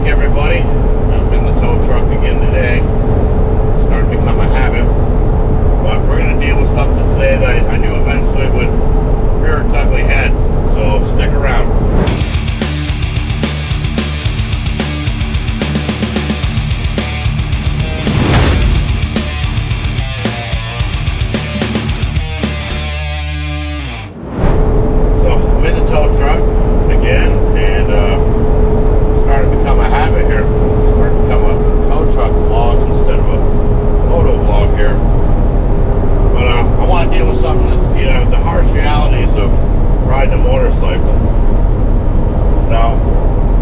everybody. I'm in the tow truck again today. It's starting to become a habit. But we're going to deal with something today that I knew eventually would rear its ugly head. So stick around. So I'm in the tow truck again, and starting to become a habit here. Starting to become a tow truck vlog instead of a moto vlog here. But I want to deal with something that's, you know, the harsh realities of riding a motorcycle. Now,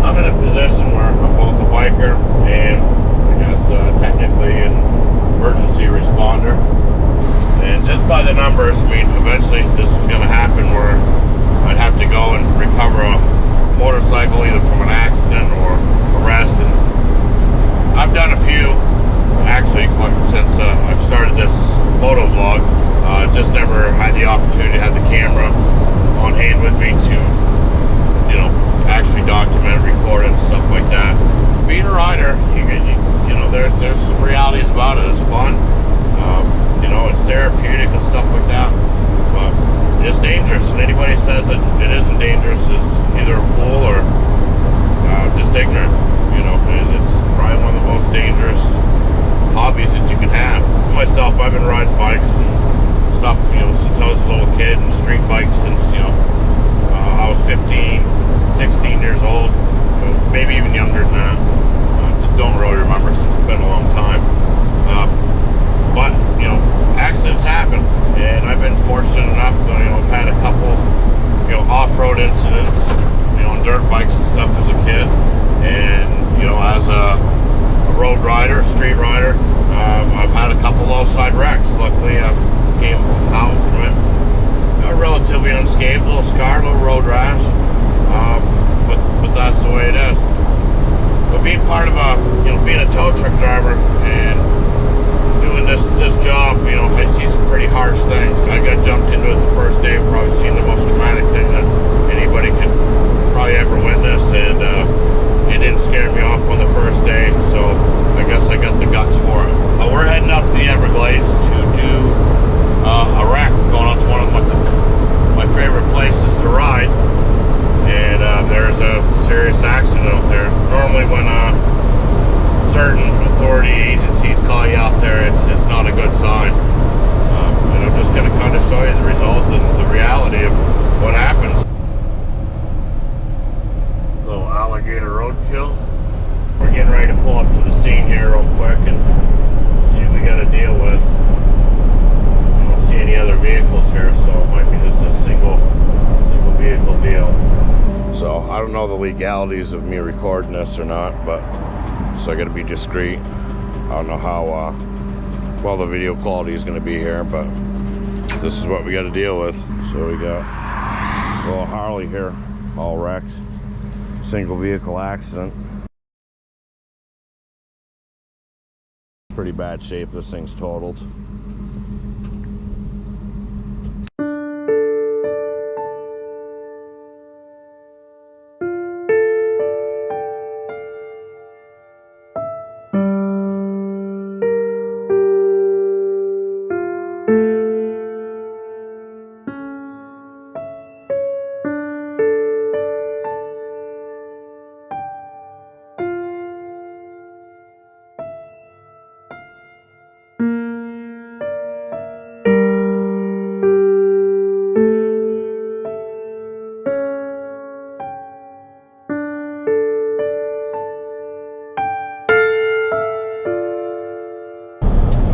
I'm in a position where I'm both a biker and I guess technically an emergency responder. And just by the numbers, I mean, eventually this is going to happen where I'd have to go and recover a motorcycle either from an accident or arrest. And I've done a few actually since I've started this moto vlog. Just never had the opportunity to have the camera on hand with me to, you know, actually document, record it and stuff like that. Being a rider, you know, there's some realities about it. It's fun, you know, it's therapeutic and stuff like that. But it's dangerous, and anybody says that it isn't dangerous is either a fool or just ignorant. You know, it's probably one of the most dangerous hobbies that you can have. Myself, I've been riding bikes and stuff, you know, since I was a little kid, and street bikes since, you know, I was 15, 16 years old, maybe even younger than that. Don't really remember since it's been a long time. But, you know, accidents happen, and I've been fortunate enough, you know, I've had a couple, you know, off-road incidents, you know, on dirt bikes and stuff as a kid, and, you know, as a road rider, street rider, I've had a couple low-side wrecks. Luckily, I came out from it, you know, relatively unscathed, a little scar, a little road rash, but that's the way it is. But being part of you know, being a tow truck driver and doing this job, you know, I see some pretty harsh things. I got jumped into it the first day, probably seen the most traumatic thing that anybody could probably ever witness, and it didn't scare me off on the first day, so I guess I got the guts for it. We're heading up to the Everglades to do a wreck, going out to one of my favorite places to ride, and there's a serious accident out there. Normally when certain authority agencies call you out there, it's not a good sign. And I'm just going to kind of show you the result and the reality of what happens. Little alligator roadkill. We're getting ready to pull up to the scene here real quick and see what we got to deal with. I don't see any other vehicles here, so it might be just a single vehicle deal. So I don't know the legalities of me recording this or not, but so I got to be discreet. I don't know how well the video quality is going to be here, but this is what we got to deal with. So we got a little Harley here, all wrecked, single vehicle accident. Pretty bad shape. This thing's totaled.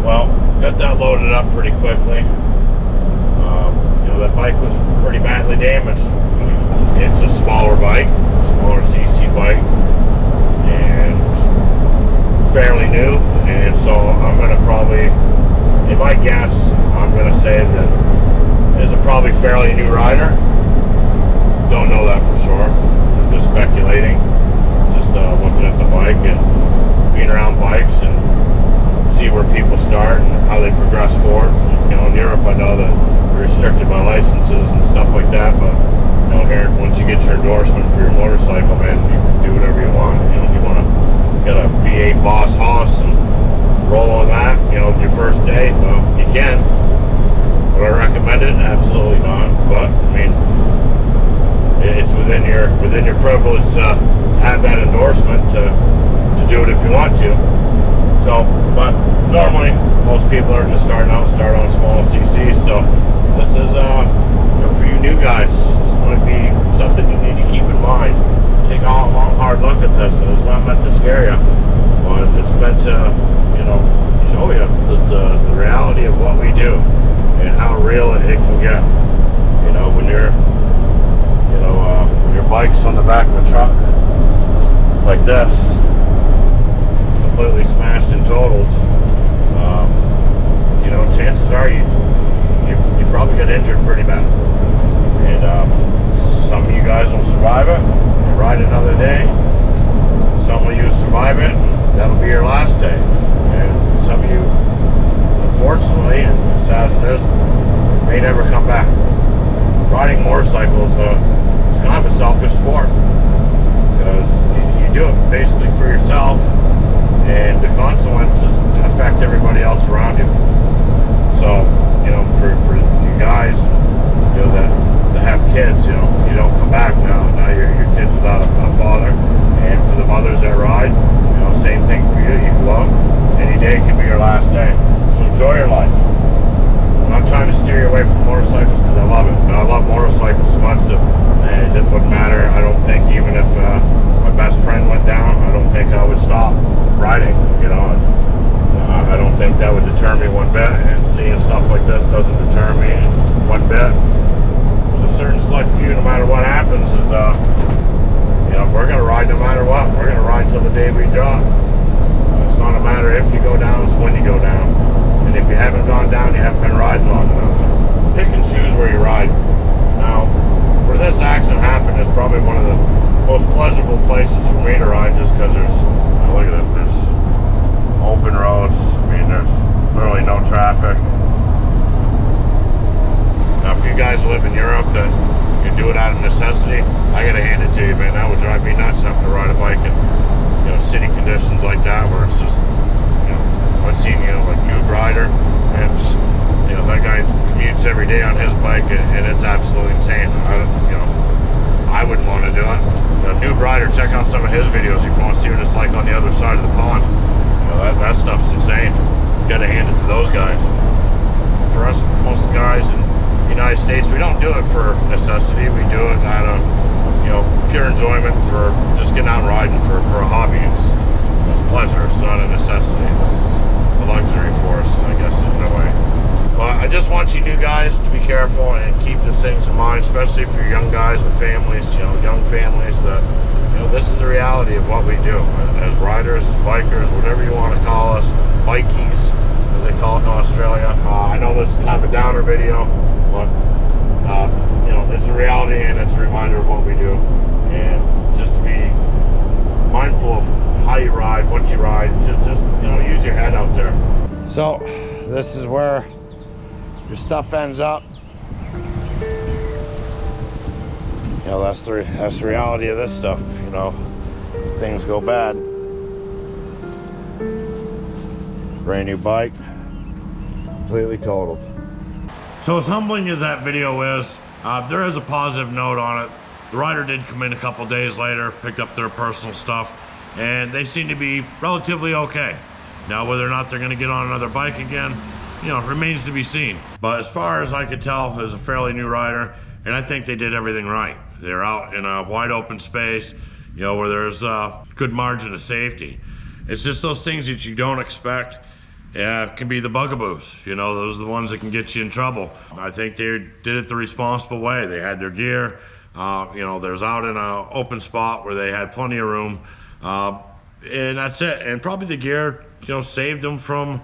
Well, got that loaded up pretty quickly. You know, that bike was pretty badly damaged. It's a smaller bike, smaller CC bike, and fairly new. And so I'm going to probably, in my guess, I'm going to say that is a probably fairly new rider. Don't know that for sure. I'm just speculating. Just looking at the bike and being around bikes and see where people start and how they progress forward. You know, in Europe, I know that they're restricted by licenses and stuff like that, but you know, here, once you get your endorsement for your motorcycle, man, you can do whatever you want. You know, you want to have that endorsement to do it if you want to. So, but normally most people are just start on small CCs. So this is for you new guys. This might be something you need to keep in mind. Take a long, hard look at this. And it's not meant to scare you, but it's meant to, show you the reality of what we do and how real it can get. When your bike's on the back of a truck like this, completely smashed and totaled, chances are you probably get injured pretty bad. And some of you guys will survive it and ride another day. Some of you survive it, and that'll be your last day. And some of you, unfortunately, and as sad as it is, may never come back. Riding motorcycles is kind of a selfish sport, because you do it basically for yourself, and the consequences affect everybody else around you. So, for you guys, that have kids, you don't come back now. Now your kid's without a father, and for the mothers that ride, same thing for you. You go out, any day can be your last day. So enjoy your life. I'm not trying to steer you away from motorcycles, because I love it. I love motorcycles so much that it wouldn't matter. I don't think even if my best friend went down, I don't think I would stop riding. I don't think that would deter me one bit, and seeing stuff like this doesn't deter me one bit. There's a certain select few, no matter what happens, is we're going to ride no matter what. We're going to ride till the day we drop. It's not a matter if you go down, it's when you go down. And if you haven't gone down, you haven't been riding long enough. Pick and choose where you ride. Now, where this accident happened is probably one of the most pleasurable places for me to ride, just because there's, look at it, there's open roads. I mean, there's literally no traffic. Now, if you guys live in Europe that you do it out of necessity, I gotta hand it to you, man. That would drive me nuts to have to ride a bike in, city conditions like that, where it's just, I've seen, like New Rider, and that guy commutes every day on his bike, and it's absolutely insane. I wouldn't want to do it. New Rider, check out some of his videos if you want to see what it's like on the other side of the pond. That stuff's insane. You gotta hand it to those guys. For us, most of the guys in the United States, we don't do it for necessity. We do it out of, pure enjoyment, for just getting out and riding for a hobby. It's pleasure. It's not a necessity. This is a luxury for us, I guess, in a way. But I just want you new guys to be careful and keep the things in mind, especially if you're young guys with families, young families, that this is the reality of what we do as riders, as bikers, whatever you want to call us, bikies, as they call it in Australia. I know this is kind of a downer video, but it's a reality, and it's a reminder of what we do, and just to be mindful of how you ride, what you ride. Just use your head out there. So this is where your stuff ends up. That's the reality of this stuff. Things go bad. Brand new bike, completely totaled. So as humbling as that video is, there is a positive note on it. The rider did come in a couple days later, picked up their personal stuff, and they seem to be relatively okay. Now, whether or not they're going to get on another bike again, remains to be seen. But as far as I could tell, as a fairly new rider, and I think they did everything right. They're out in a wide open space, where there's a good margin of safety. It's just those things that you don't expect can be the bugaboos. Those are the ones that can get you in trouble. I think they did it the responsible way. They had their gear. There's out in an open spot where they had plenty of room. And that's it. And probably the gear, saved them from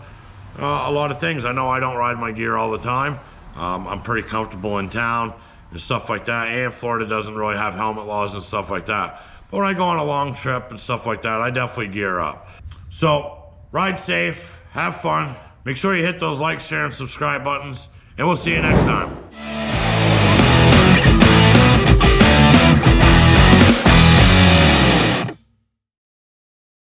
a lot of things. I know I don't ride my gear all the time. I'm pretty comfortable in town and stuff like that. And Florida doesn't really have helmet laws and stuff like that. But when I go on a long trip and stuff like that, I definitely gear up. So ride safe, have fun. Make sure you hit those like, share, and subscribe buttons. And we'll see you next time.